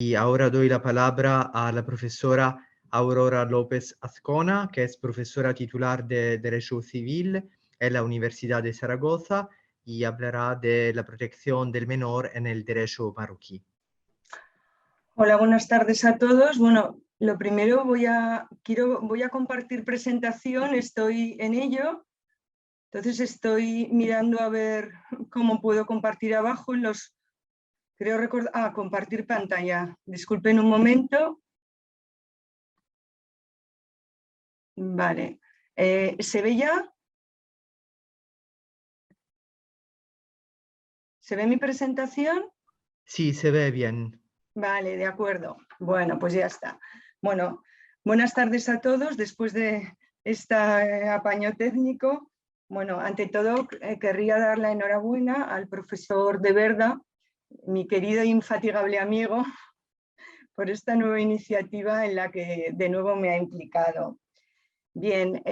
Y ahora doy la palabra a la profesora Aurora López Azcona, que es profesora titular de Derecho Civil en la Universidad de Zaragoza y hablará de la protección del menor en el derecho marroquí. Hola, buenas tardes a todos. Bueno, lo primero voy a compartir presentación, estoy en ello. Entonces estoy mirando a ver cómo puedo compartir abajo en los... Creo recordar... compartir pantalla. Disculpen un momento. Vale. ¿Se ve ya? ¿Se ve mi presentación? Sí, se ve bien. Vale, de acuerdo. Bueno, pues ya está. Bueno, buenas tardes a todos. Después de este apaño técnico, bueno, ante todo querría dar la enhorabuena al profesor de Verda, mi querido e infatigable amigo, por esta nueva iniciativa en la que de nuevo me ha implicado. Bien,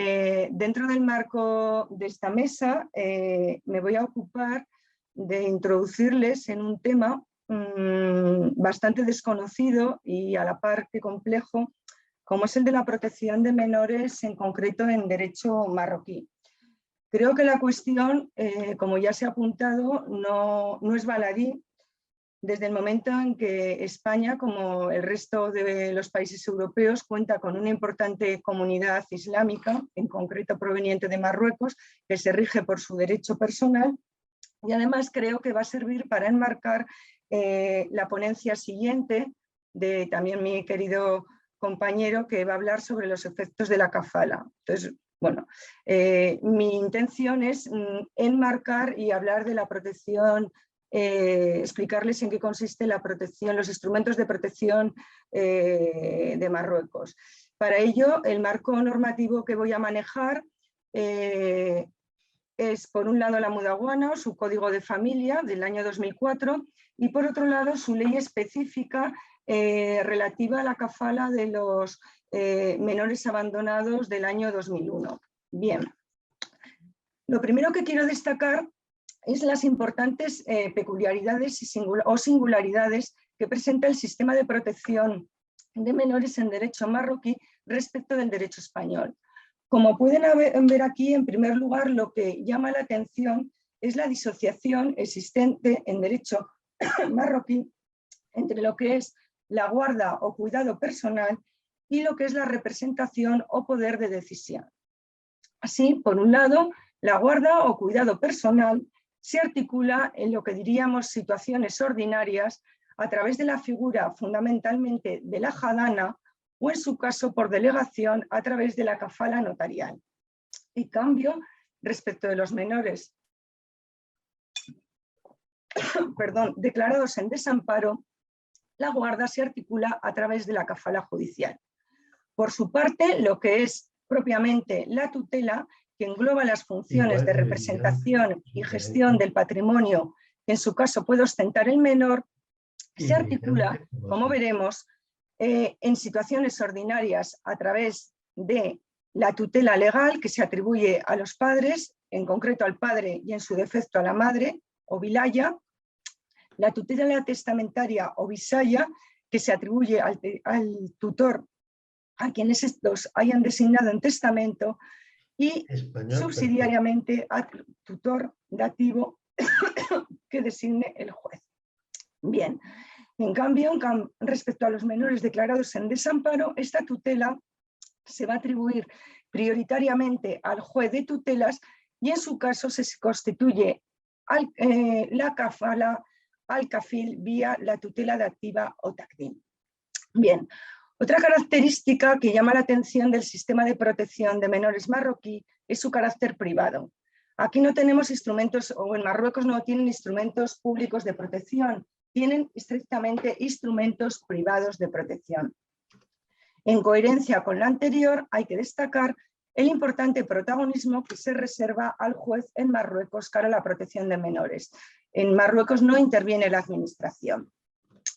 dentro del marco de esta mesa me voy a ocupar de introducirles en un tema bastante desconocido y a la par que complejo, como es el de la protección de menores, en concreto en derecho marroquí. Creo que la cuestión, como ya se ha apuntado, no es baladí, desde el momento en que España, como el resto de los países europeos, cuenta con una importante comunidad islámica, en concreto proveniente de Marruecos, que se rige por su derecho personal, y además creo que va a servir para enmarcar la ponencia siguiente de también mi querido compañero, que va a hablar sobre los efectos de la kafala. Entonces, bueno, mi intención es enmarcar y hablar de la protección, explicarles en qué consiste la protección, los instrumentos de protección de Marruecos. Para ello, el marco normativo que voy a manejar es, por un lado, la Mudawana, su código de familia del año 2004, y por otro lado, su ley específica relativa a la kafala de los menores abandonados del año 2001. Bien, lo primero que quiero destacar es las importantes peculiaridades o singularidades que presenta el sistema de protección de menores en derecho marroquí respecto del derecho español. Como pueden ver aquí, en primer lugar, lo que llama la atención es la disociación existente en derecho marroquí entre lo que es la guarda o cuidado personal y lo que es la representación o poder de decisión. Así, por un lado, la guarda o cuidado personal se articula en lo que diríamos situaciones ordinarias a través de la figura fundamentalmente de la jadana, o en su caso por delegación a través de la kafala notarial. En cambio, respecto de los menores declarados en desamparo, la guarda se articula a través de la kafala judicial. Por su parte, lo que es propiamente la tutela, que engloba las funciones de representación y gestión del patrimonio que en su caso puede ostentar el menor, se articula, como veremos, en situaciones ordinarias a través de la tutela legal que se atribuye a los padres, en concreto al padre y en su defecto a la madre o vilaya, la tutela testamentaria o visaya que se atribuye al tutor a quienes estos hayan designado en testamento y subsidiariamente al tutor dativo que designe el juez. Bien, en cambio, respecto a los menores declarados en desamparo, esta tutela se va a atribuir prioritariamente al juez de tutelas y en su caso se constituye la kafala al kafil vía la tutela dativa o takdim. Bien, otra característica que llama la atención del sistema de protección de menores marroquí es su carácter privado. Aquí no tenemos instrumentos, o en Marruecos no tienen instrumentos públicos de protección, tienen estrictamente instrumentos privados de protección. En coherencia con lo anterior, hay que destacar el importante protagonismo que se reserva al juez en Marruecos para la protección de menores. En Marruecos no interviene la administración.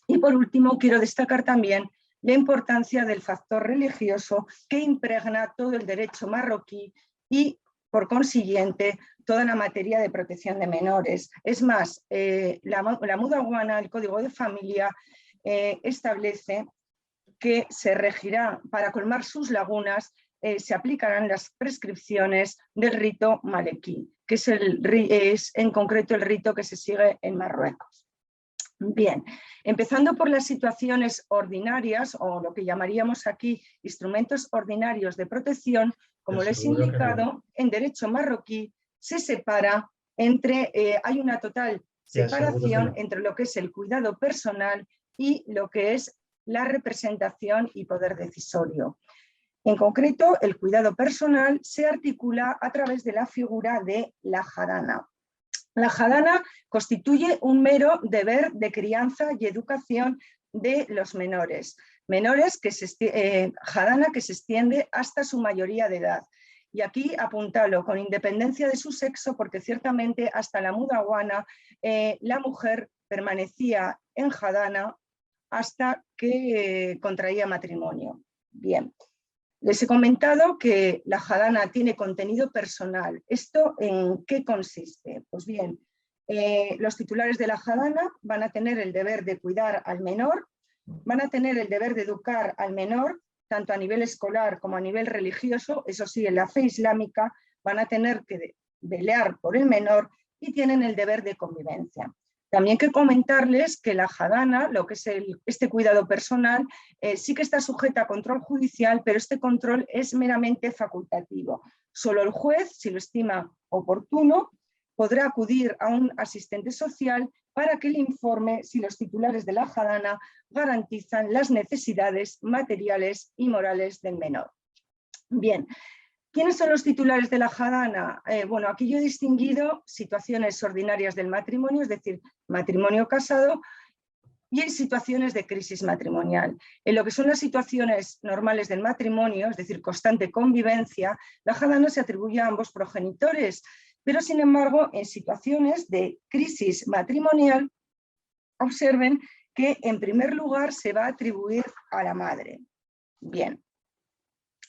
Y por último, quiero destacar también la importancia del factor religioso que impregna todo el derecho marroquí y, por consiguiente, toda la materia de protección de menores. Es más, la Mudawana, el Código de Familia, establece que se regirá, para colmar sus lagunas, se aplicarán las prescripciones del rito malequí, que es en concreto el rito que se sigue en Marruecos. Bien, empezando por las situaciones ordinarias, o lo que llamaríamos aquí instrumentos ordinarios de protección, como les he indicado, en derecho marroquí se separa entre, hay una total separación entre lo que es el cuidado personal y lo que es la representación y poder decisorio. En concreto, el cuidado personal se articula a través de la figura de la jadana. La jadana constituye un mero deber de crianza y educación de los menores. Jadana que se extiende hasta su mayoría de edad. Y aquí apuntalo, con independencia de su sexo, porque ciertamente hasta la mudawana la mujer permanecía en jadana hasta que contraía matrimonio. Bien. Les he comentado que la jadana tiene contenido personal. ¿Esto en qué consiste? Pues bien, los titulares de la jadana van a tener el deber de cuidar al menor, van a tener el deber de educar al menor, tanto a nivel escolar como a nivel religioso. Eso sí, en la fe islámica van a tener que velar por el menor y tienen el deber de convivencia. También hay que comentarles que la jadana, lo que es este cuidado personal, sí que está sujeta a control judicial, pero este control es meramente facultativo. Solo el juez, si lo estima oportuno, podrá acudir a un asistente social para que le informe si los titulares de la jadana garantizan las necesidades materiales y morales del menor. Bien. ¿Quiénes son los titulares de la jadana? Bueno, aquí yo he distinguido situaciones ordinarias del matrimonio, es decir, matrimonio casado, y en situaciones de crisis matrimonial. En lo que son las situaciones normales del matrimonio, es decir, constante convivencia, la jadana se atribuye a ambos progenitores, pero sin embargo, en situaciones de crisis matrimonial, observen que en primer lugar se va a atribuir a la madre. Bien,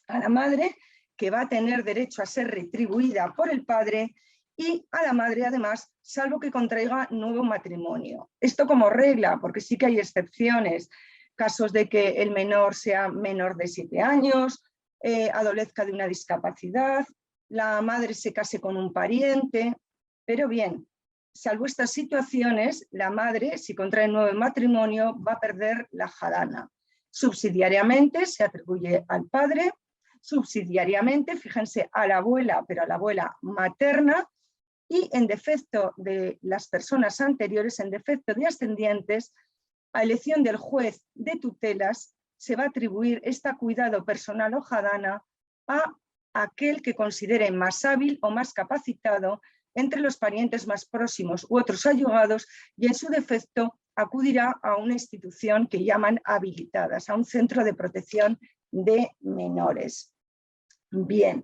a la madre, que va a tener derecho a ser retribuida por el padre, y a la madre además, salvo que contraiga nuevo matrimonio. Esto como regla, porque sí que hay excepciones, casos de que el menor sea menor de 7 años, adolezca de una discapacidad, la madre se case con un pariente, pero bien, salvo estas situaciones, la madre, si contrae nuevo matrimonio, va a perder la jadana. Subsidiariamente se atribuye al padre, subsidiariamente, fíjense, a la abuela, pero a la abuela materna, y en defecto de las personas anteriores, en defecto de ascendientes, a elección del juez de tutelas, se va a atribuir este cuidado personal o jadana a aquel que considere más hábil o más capacitado entre los parientes más próximos u otros allegados, y en su defecto acudirá a una institución que llaman habilitadas, a un centro de protección de menores. Bien,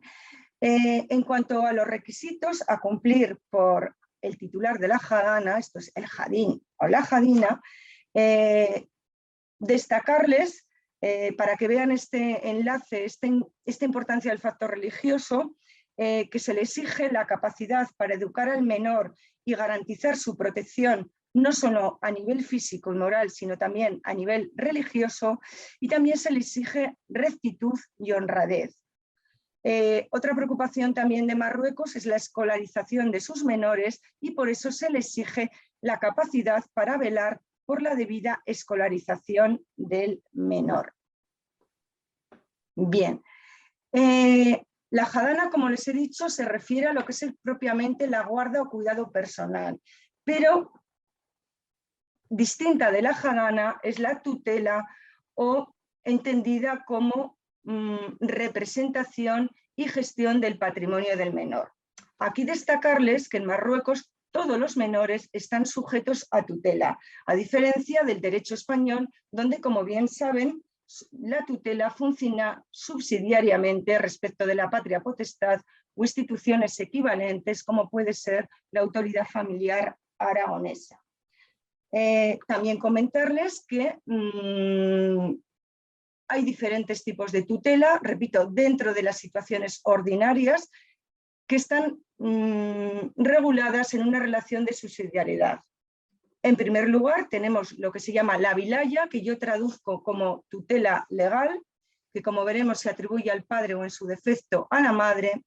en cuanto a los requisitos a cumplir por el titular de la jadana, esto es el jadín o la jadina, destacarles, para que vean este enlace, esta importancia del factor religioso, que se le exige la capacidad para educar al menor y garantizar su protección no solo a nivel físico y moral, sino también a nivel religioso, y también se le exige rectitud y honradez. Otra preocupación también de Marruecos es la escolarización de sus menores, y por eso se le exige la capacidad para velar por la debida escolarización del menor. Bien, la jadana, como les he dicho, se refiere a lo que es propiamente la guarda o cuidado personal, pero distinta de la jadana es la tutela, o entendida como representación y gestión del patrimonio del menor. Aquí destacarles que en Marruecos todos los menores están sujetos a tutela, a diferencia del derecho español, donde, como bien saben, la tutela funciona subsidiariamente respecto de la patria potestad o instituciones equivalentes, como puede ser la autoridad familiar aragonesa. También comentarles que hay diferentes tipos de tutela, repito, dentro de las situaciones ordinarias, que están reguladas en una relación de subsidiariedad. En primer lugar, tenemos lo que se llama la vilaya, que yo traduzco como tutela legal, que como veremos se atribuye al padre o en su defecto a la madre.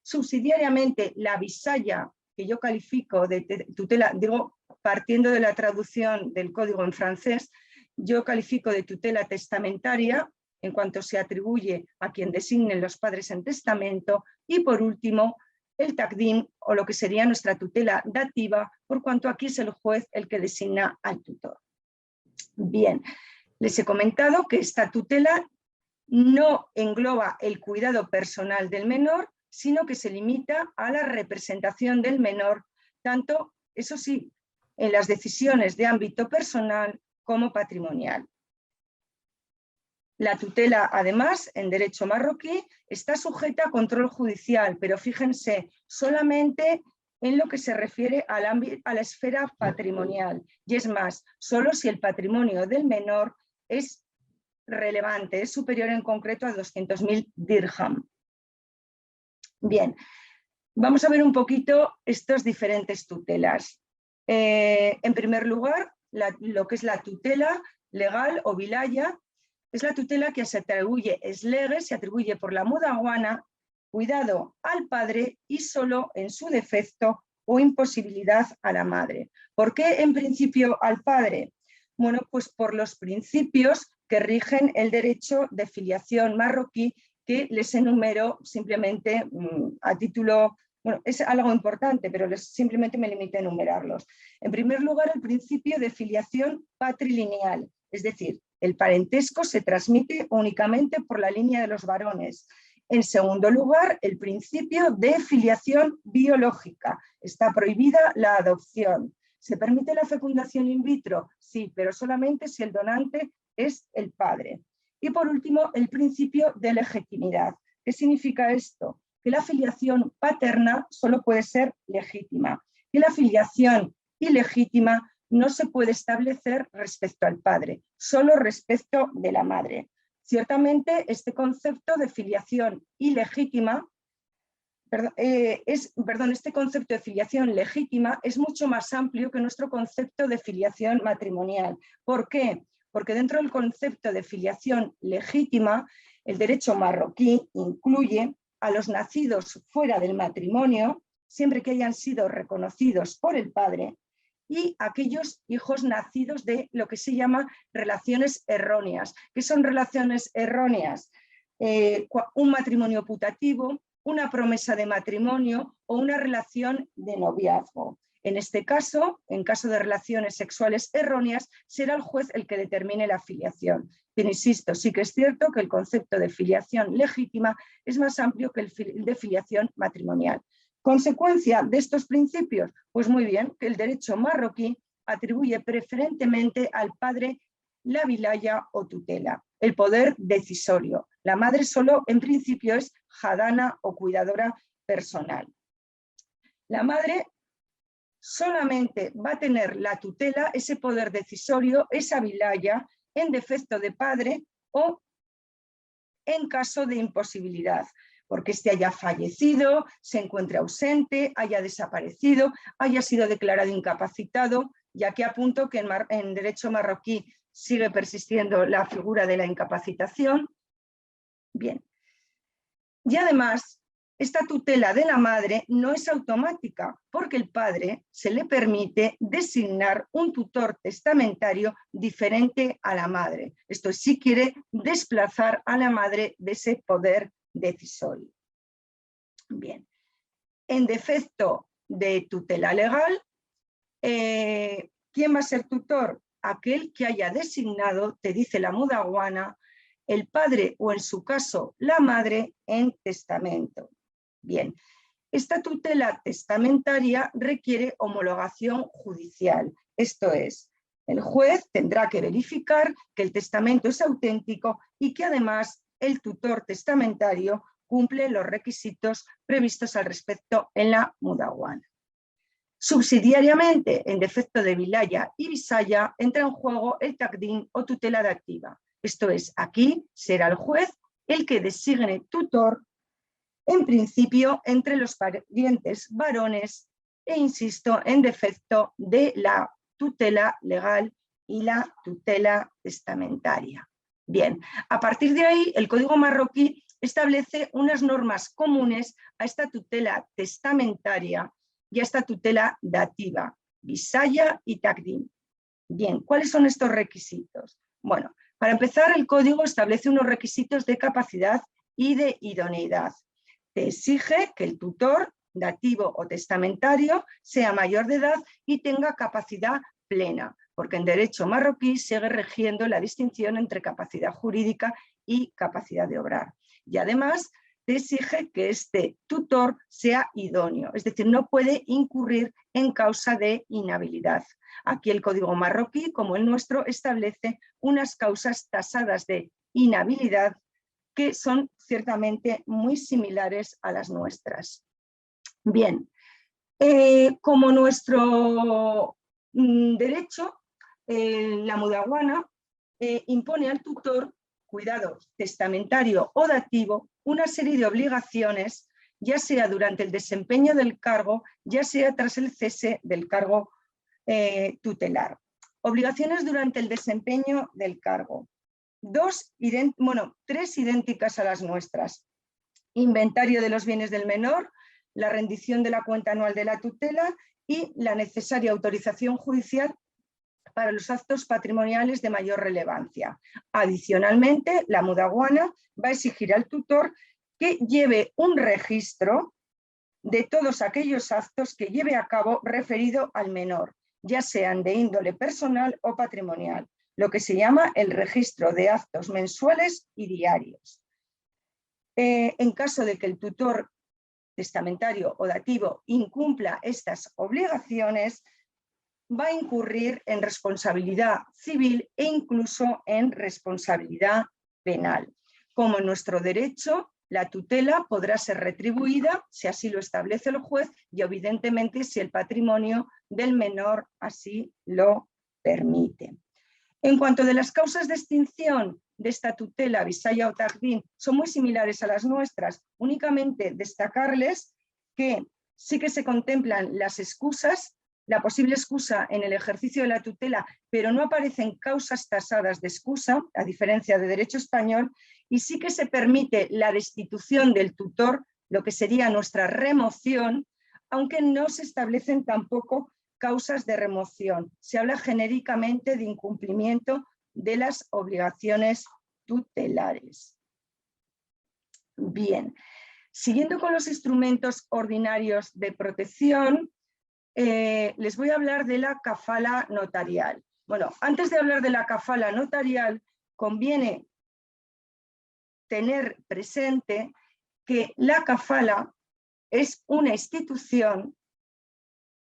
Subsidiariamente, la visaya, que yo califico de tutela, digo, partiendo de la traducción del código en francés, yo califico de tutela testamentaria, en cuanto se atribuye a quien designen los padres en testamento. Y por último, el takdim, o lo que sería nuestra tutela dativa, por cuanto aquí es el juez el que designa al tutor. Bien, les he comentado que esta tutela no engloba el cuidado personal del menor, sino que se limita a la representación del menor, tanto, eso sí, en las decisiones de ámbito personal como patrimonial. La tutela, además, en derecho marroquí, está sujeta a control judicial, pero fíjense, solamente en lo que se refiere a la esfera patrimonial. Y es más, solo si el patrimonio del menor es relevante, es superior en concreto a 200.000 dirham. Bien, vamos a ver un poquito estas diferentes tutelas. En primer lugar, lo que es la tutela legal o vilaya, es la tutela que se atribuye, es lege, se atribuye por la mudawana, cuidado al padre y solo en su defecto o imposibilidad a la madre. ¿Por qué en principio al padre? Bueno, pues por los principios que rigen el derecho de filiación marroquí, que les enumero simplemente a título, bueno, es algo importante, pero simplemente me limito a enumerarlos. En primer lugar, el principio de filiación patrilineal, es decir, el parentesco se transmite únicamente por la línea de los varones. En segundo lugar, el principio de filiación biológica. Está prohibida la adopción. ¿Se permite la fecundación in vitro? Sí, pero solamente si el donante es el padre. Y por último, el principio de legitimidad. ¿Qué significa esto? Que la filiación paterna solo puede ser legítima y la filiación ilegítima no se puede establecer respecto al padre, solo respecto de la madre. Ciertamente, este concepto de filiación ilegítima, este concepto de filiación legítima es mucho más amplio que nuestro concepto de filiación matrimonial. ¿Por qué? Porque dentro del concepto de filiación legítima, el derecho marroquí incluye a los nacidos fuera del matrimonio, siempre que hayan sido reconocidos por el padre, y aquellos hijos nacidos de lo que se llama relaciones erróneas. ¿Qué son relaciones erróneas? Un matrimonio putativo, una promesa de matrimonio o una relación de noviazgo. En este caso, en caso de relaciones sexuales erróneas, será el juez el que determine la filiación. Pero insisto, sí que es cierto que el concepto de filiación legítima es más amplio que el de filiación matrimonial. ¿Consecuencia de estos principios? Pues muy bien, que el derecho marroquí atribuye preferentemente al padre la vilaya o tutela, el poder decisorio. La madre solo en principio es jadana o cuidadora personal. La madre solamente va a tener la tutela, ese poder decisorio, esa vilaya, en defecto de padre o en caso de imposibilidad, porque éste haya fallecido, se encuentre ausente, haya desaparecido, haya sido declarado incapacitado, ya que apunto que en derecho marroquí sigue persistiendo la figura de la incapacitación. Bien. Y además, esta tutela de la madre no es automática, porque el padre se le permite designar un tutor testamentario diferente a la madre. Esto sí quiere desplazar a la madre de ese poder decisorio. Bien, en defecto de tutela legal, ¿quién va a ser tutor? Aquel que haya designado, te dice la mudawana, el padre o en su caso la madre en testamento. Bien, esta tutela testamentaria requiere homologación judicial, esto es, el juez tendrá que verificar que el testamento es auténtico y que además el tutor testamentario cumple los requisitos previstos al respecto en la mudawana. Subsidiariamente, en defecto de vilaya y visaya, entra en juego el takdim o tutela dativa. Esto es, aquí será el juez el que designe tutor, en principio, entre los parientes varones e, insisto, en defecto de la tutela legal y la tutela testamentaria. Bien, a partir de ahí el Código marroquí establece unas normas comunes a esta tutela testamentaria y a esta tutela dativa, visaya y takdim. Bien, ¿cuáles son estos requisitos? Bueno, para empezar, el Código establece unos requisitos de capacidad y de idoneidad. Te exige que el tutor dativo o testamentario sea mayor de edad y tenga capacidad plena, porque en derecho marroquí sigue rigiendo la distinción entre capacidad jurídica y capacidad de obrar. Y además te exige que este tutor sea idóneo, es decir, no puede incurrir en causa de inhabilidad. Aquí el Código marroquí, como el nuestro, establece unas causas tasadas de inhabilidad que son ciertamente muy similares a las nuestras. Bien, como nuestro derecho, la mudawana impone al tutor, cuidado, testamentario o dativo, una serie de obligaciones, ya sea durante el desempeño del cargo, ya sea tras el cese del cargo tutelar. Obligaciones durante el desempeño del cargo. Tres idénticas a las nuestras. Inventario de los bienes del menor, la rendición de la cuenta anual de la tutela y la necesaria autorización judicial para los actos patrimoniales de mayor relevancia. Adicionalmente, la mudawana va a exigir al tutor que lleve un registro de todos aquellos actos que lleve a cabo referido al menor, ya sean de índole personal o patrimonial, lo que se llama el registro de actos mensuales y diarios. En caso de que el tutor testamentario o dativo incumpla estas obligaciones, va a incurrir en responsabilidad civil e incluso en responsabilidad penal. Como en nuestro derecho, la tutela podrá ser retribuida si así lo establece el juez y evidentemente si el patrimonio del menor así lo permite. En cuanto de las causas de extinción de esta tutela, visaya o takdim, son muy similares a las nuestras, únicamente destacarles que sí que se contemplan las excusas, la posible excusa en el ejercicio de la tutela, pero no aparecen causas tasadas de excusa, a diferencia de derecho español, y sí que se permite la destitución del tutor, lo que sería nuestra remoción, aunque no se establecen tampoco causas de remoción. Se habla genéricamente de incumplimiento de las obligaciones tutelares. Bien, siguiendo con los instrumentos ordinarios de protección, les voy a hablar de la kafala notarial. Bueno, antes de hablar de la kafala notarial, conviene tener presente que la kafala es una institución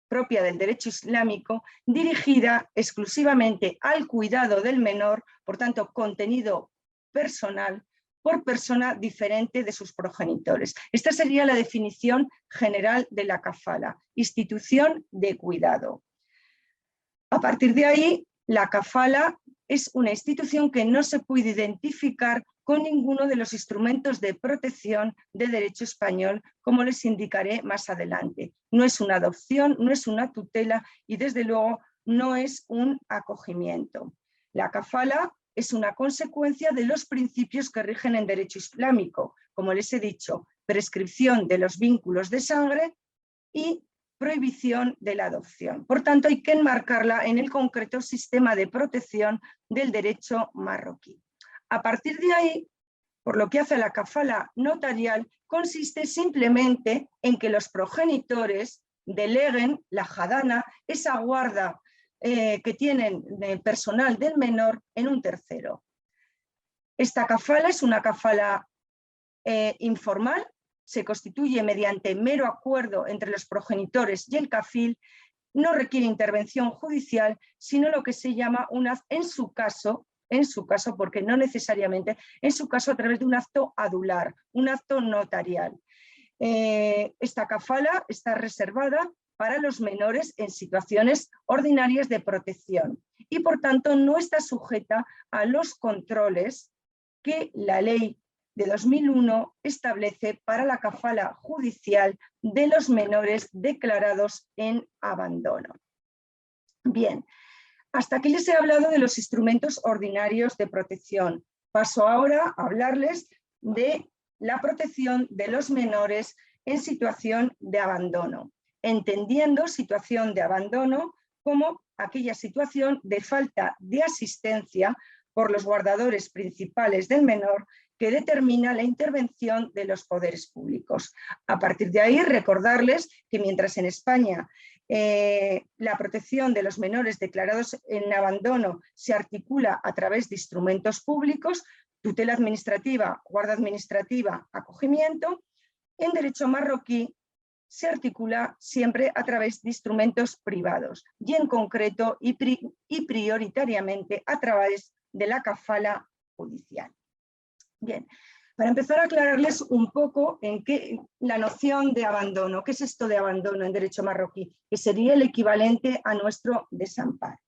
propia del derecho islámico, dirigida exclusivamente al cuidado del menor, por tanto, contenido personal, por persona diferente de sus progenitores. Esta sería la definición general de la kafala, institución de cuidado. A partir de ahí, la kafala es una institución que no se puede identificar con ninguno de los instrumentos de protección de derecho español, como les indicaré más adelante. No es una adopción, no es una tutela y desde luego no es un acogimiento. La kafala es una consecuencia de los principios que rigen en derecho islámico, como les he dicho, prescripción de los vínculos de sangre y prohibición de la adopción. Por tanto, hay que enmarcarla en el concreto sistema de protección del derecho marroquí. A partir de ahí, por lo que hace a la kafala notarial, consiste simplemente en que los progenitores deleguen la jadana, esa guarda que tienen del personal del menor, en un tercero. Esta kafala es una kafala informal, se constituye mediante mero acuerdo entre los progenitores y el kafil, no requiere intervención judicial, sino lo que se llama en su caso, porque no necesariamente, en su caso a través de un acto adular, un acto notarial. Esta kafala está reservada para los menores en situaciones ordinarias de protección y por tanto no está sujeta a los controles que la ley de 2001 establece para la kafala judicial de los menores declarados en abandono. Bien, Hasta aquí les he hablado de los instrumentos ordinarios de protección. Paso ahora a hablarles de la protección de los menores en situación de abandono, entendiendo situación de abandono como aquella situación de falta de asistencia por los guardadores principales del menor que determina la intervención de los poderes públicos. A partir de ahí, recordarles que mientras en España la protección de los menores declarados en abandono se articula a través de instrumentos públicos, tutela administrativa, guarda administrativa, acogimiento, en derecho marroquí se articula siempre a través de instrumentos privados y en concreto y prioritariamente a través de la kafala judicial. Bien, para empezar a aclararles un poco en qué la noción de abandono, qué es esto de abandono en derecho marroquí, que sería el equivalente a nuestro desamparo.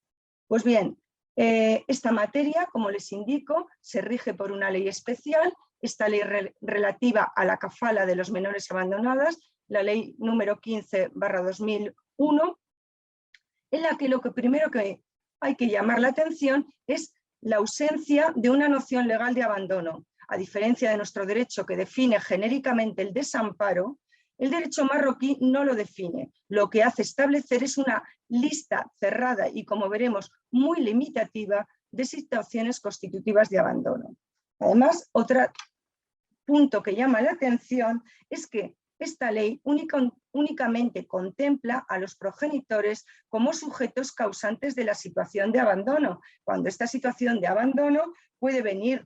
Pues bien, esta materia, como les indico, se rige por una ley especial, esta ley relativa a la kafala de los menores abandonadas, la ley número 15/2001, en la que lo que primero que hay que llamar la atención es la ausencia de una noción legal de abandono. A diferencia de nuestro derecho que define genéricamente el desamparo, el derecho marroquí no lo define. Lo que hace establecer es una lista cerrada y, como veremos, muy limitativa de situaciones constitutivas de abandono. Además, otro punto que llama la atención es que esta ley únicamente contempla a los progenitores como sujetos causantes de la situación de abandono, cuando esta situación de abandono puede venir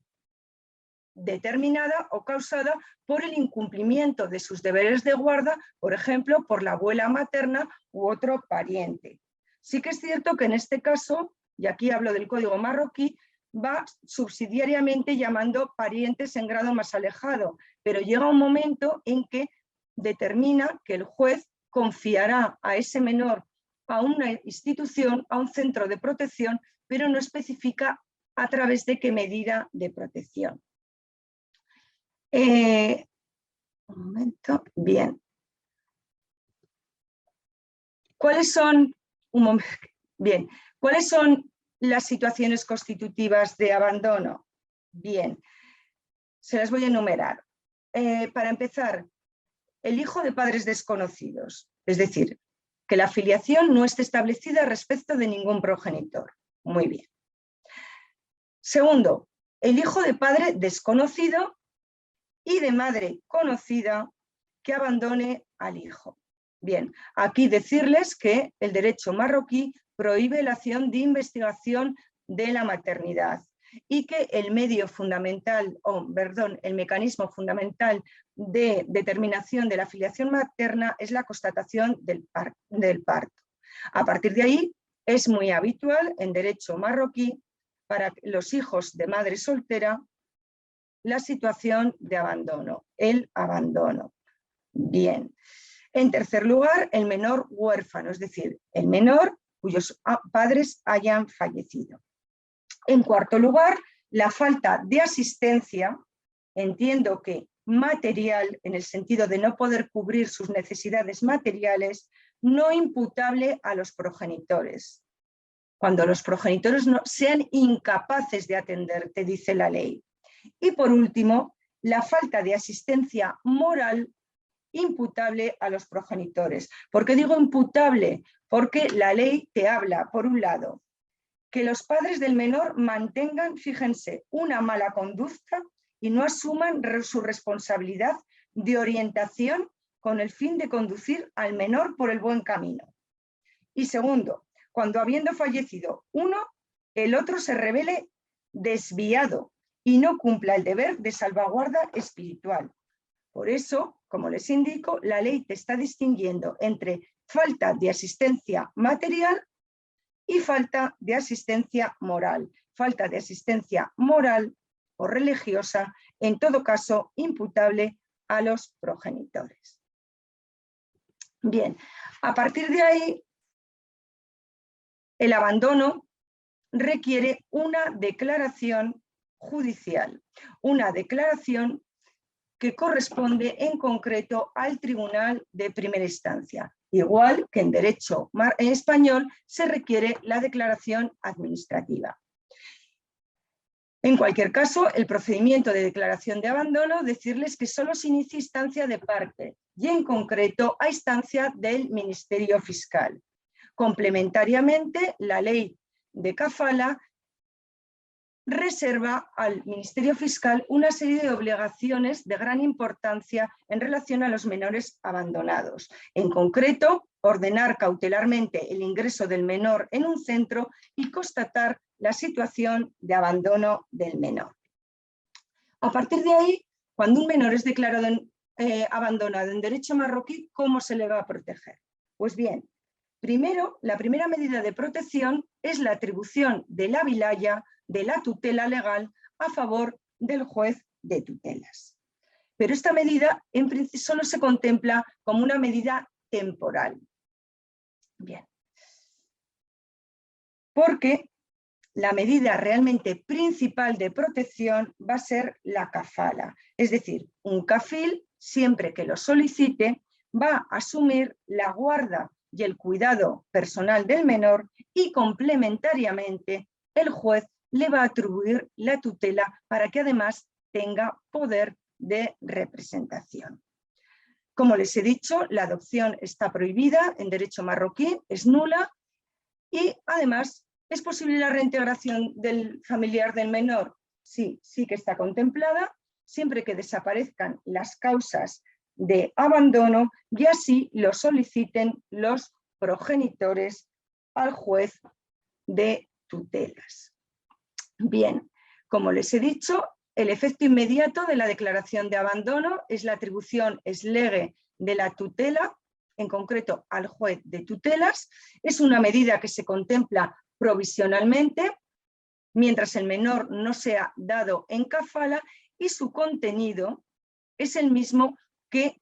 determinada o causada por el incumplimiento de sus deberes de guarda, por ejemplo, por la abuela materna u otro pariente. Sí que es cierto que en este caso, y aquí hablo del Código marroquí, va subsidiariamente llamando parientes en grado más alejado, pero llega un momento en que determina que el juez confiará a ese menor a una institución, a un centro de protección, pero no especifica a través de qué medida de protección. Un momento, bien. ¿Cuáles son las situaciones constitutivas de abandono? Bien, se las voy a enumerar. Para empezar, el hijo de padres desconocidos, es decir, que la filiación no esté establecida respecto de ningún progenitor. Muy bien. Segundo, el hijo de padre desconocido y de madre conocida que abandone al hijo. Bien, aquí decirles que el derecho marroquí prohíbe la acción de investigación de la maternidad y que el mecanismo fundamental de determinación de la filiación materna es la constatación del parto. A partir de ahí, es muy habitual en derecho marroquí para los hijos de madre soltera la situación de abandono, el abandono. Bien. En tercer lugar, el menor huérfano, es decir, el menor cuyos padres hayan fallecido. En cuarto lugar, la falta de asistencia, entiendo que material, en el sentido de no poder cubrir sus necesidades materiales, no imputable a los progenitores. Cuando los progenitores no sean incapaces de atenderte, dice la ley. Y por último, la falta de asistencia moral imputable a los progenitores. ¿Por qué digo imputable? Porque la ley te habla, por un lado, que los padres del menor mantengan, fíjense, una mala conducta y no asuman su responsabilidad de orientación con el fin de conducir al menor por el buen camino. Y segundo, cuando habiendo fallecido uno, el otro se revele desviado y no cumpla el deber de salvaguarda espiritual. Por eso, como les indico, la ley te está distinguiendo entre falta de asistencia material y falta de asistencia moral. Falta de asistencia moral o religiosa, en todo caso, imputable a los progenitores. Bien, a partir de ahí, el abandono requiere una declaración judicial, una declaración que corresponde en concreto al Tribunal de Primera Instancia. Igual que en derecho español se requiere la declaración administrativa. En cualquier caso, el procedimiento de declaración de abandono, decirles que solo se inicia instancia de parte y en concreto a instancia del Ministerio Fiscal. Complementariamente, la ley de Kafala reserva al Ministerio Fiscal una serie de obligaciones de gran importancia en relación a los menores abandonados. En concreto, ordenar cautelarmente el ingreso del menor en un centro y constatar la situación de abandono del menor. A partir de ahí, cuando un menor es declarado abandonado en derecho marroquí, ¿cómo se le va a proteger? Pues bien, primero, la primera medida de protección es la atribución de la wilaya, de la tutela legal, a favor del juez de tutelas. Pero esta medida en principio solo se contempla como una medida temporal. Bien. Porque la medida realmente principal de protección va a ser la kafala. Es decir, un kafil, siempre que lo solicite, va a asumir la guarda y el cuidado personal del menor y complementariamente el juez le va a atribuir la tutela para que además tenga poder de representación. Como les he dicho, la adopción está prohibida en derecho marroquí, es nula y además ¿es posible la reintegración del familiar del menor? Sí, sí que está contemplada, siempre que desaparezcan las causas de abandono y así lo soliciten los progenitores al juez de tutelas. Bien, como les he dicho, el efecto inmediato de la declaración de abandono es la atribución ex lege de la tutela, en concreto al juez de tutelas. Es una medida que se contempla provisionalmente, mientras el menor no sea dado en kafala y su contenido es el mismo que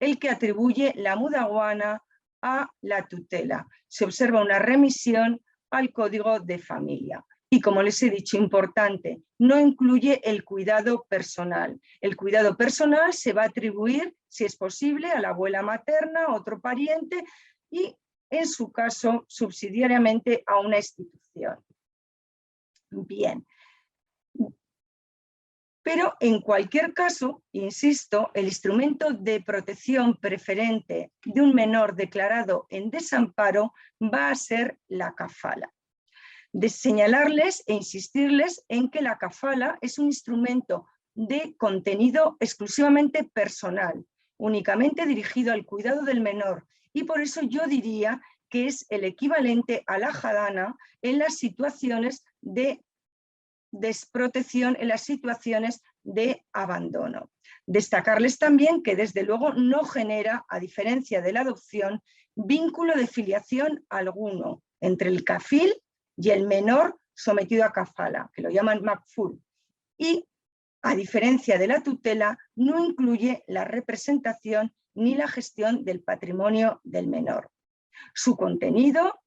el que atribuye la mudawana a la tutela. Se observa una remisión al código de familia. Y como les he dicho, importante, no incluye el cuidado personal. El cuidado personal se va a atribuir, si es posible, a la abuela materna, a otro pariente y en su caso, subsidiariamente a una institución. Bien. Pero en cualquier caso, insisto, el instrumento de protección preferente de un menor declarado en desamparo va a ser la kafala. De señalarles e insistirles en que la kafala es un instrumento de contenido exclusivamente personal, únicamente dirigido al cuidado del menor. Y por eso yo diría que es el equivalente a la jadana en las situaciones de desprotección, en las situaciones de abandono. Destacarles también que desde luego no genera, a diferencia de la adopción, vínculo de filiación alguno entre el kafil y el menor sometido a kafala, que lo llaman makful. Y a diferencia de la tutela, no incluye la representación ni la gestión del patrimonio del menor. Su contenido,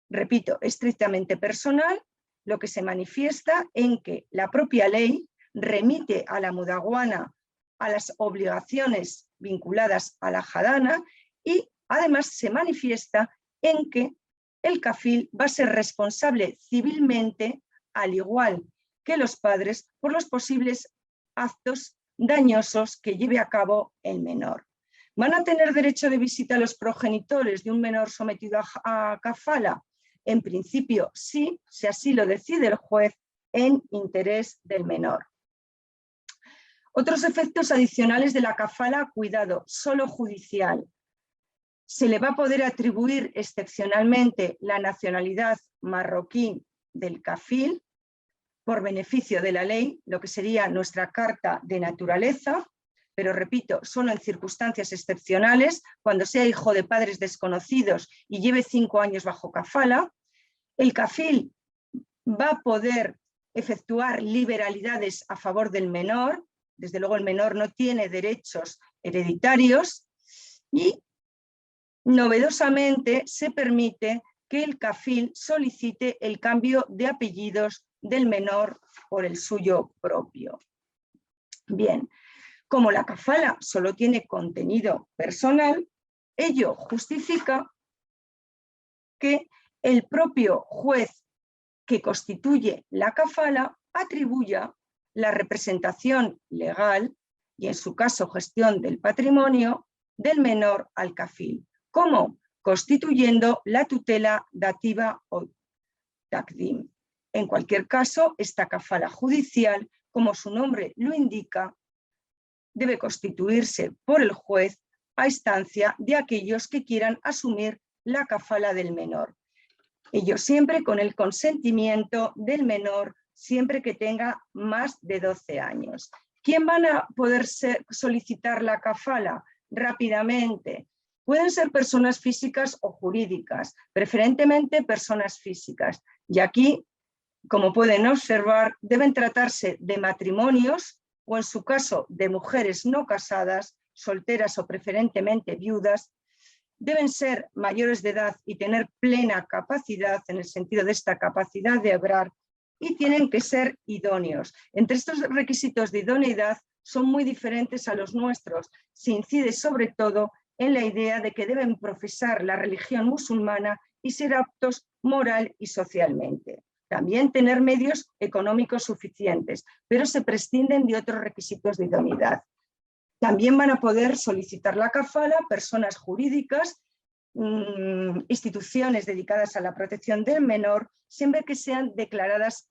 repito, estrictamente personal, lo que se manifiesta en que la propia ley remite a la mudawana a las obligaciones vinculadas a la jadana y además se manifiesta en que el kafil va a ser responsable civilmente, al igual que los padres, por los posibles actos dañosos que lleve a cabo el menor. ¿Van a tener derecho de visita los progenitores de un menor sometido a kafala? En principio sí, si así lo decide el juez en interés del menor. Otros efectos adicionales de la kafala, cuidado, solo judicial. Se le va a poder atribuir excepcionalmente la nacionalidad marroquí del kafil por beneficio de la ley, lo que sería nuestra carta de naturaleza, pero repito, solo en circunstancias excepcionales, cuando sea hijo de padres desconocidos y lleve 5 años bajo kafala. El kafil va a poder efectuar liberalidades a favor del menor, desde luego el menor no tiene derechos hereditarios y novedosamente se permite que el kafil solicite el cambio de apellidos del menor por el suyo propio. Bien, Como la kafala solo tiene contenido personal, ello justifica que el propio juez que constituye la kafala atribuya la representación legal y, en su caso, gestión del patrimonio del menor al kafil. ¿Cómo? Constituyendo la tutela dativa o takdim. En cualquier caso, esta kafala judicial, como su nombre lo indica, debe constituirse por el juez a instancia de aquellos que quieran asumir la kafala del menor. Ello siempre con el consentimiento del menor, siempre que tenga más de 12 años. ¿Quién van a poder solicitar la kafala? Rápidamente. Pueden ser personas físicas o jurídicas, preferentemente personas físicas. Y aquí, como pueden observar, deben tratarse de matrimonios o, en su caso, de mujeres no casadas, solteras o preferentemente viudas. Deben ser mayores de edad y tener plena capacidad, en el sentido de esta capacidad de obrar, y tienen que ser idóneos. Entre estos requisitos de idoneidad son muy diferentes a los nuestros. Se incide sobre todo en la idea de que deben profesar la religión musulmana y ser aptos moral y socialmente. También tener medios económicos suficientes, pero se prescinden de otros requisitos de idoneidad. También van a poder solicitar la kafala personas jurídicas, instituciones dedicadas a la protección del menor, siempre que sean declaradas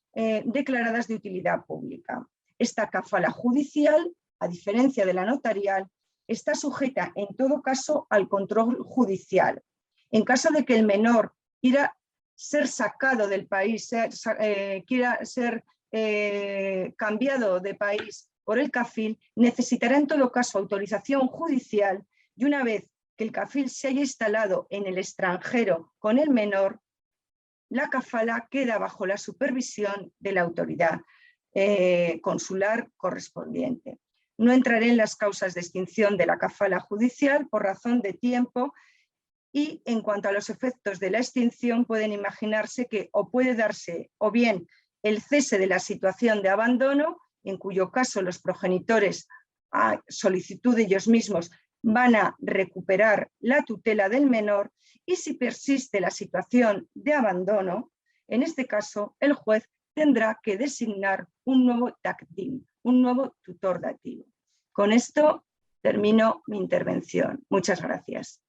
de utilidad pública. Esta kafala judicial, a diferencia de la notarial, está sujeta en todo caso al control judicial. En caso de que el menor quiera ser sacado del país, quiera ser cambiado de país por el kafil, necesitará en todo caso autorización judicial, y una vez que el kafil se haya instalado en el extranjero con el menor, la kafala queda bajo la supervisión de la autoridad consular correspondiente. No entraré en las causas de extinción de la kafala judicial por razón de tiempo, y en cuanto a los efectos de la extinción, pueden imaginarse que o puede darse o bien el cese de la situación de abandono, en cuyo caso los progenitores, a solicitud de ellos mismos, van a recuperar la tutela del menor, y si persiste la situación de abandono, en este caso el juez tendrá que designar un nuevo takdim, un nuevo tutor dativo. Con esto termino mi intervención. Muchas gracias.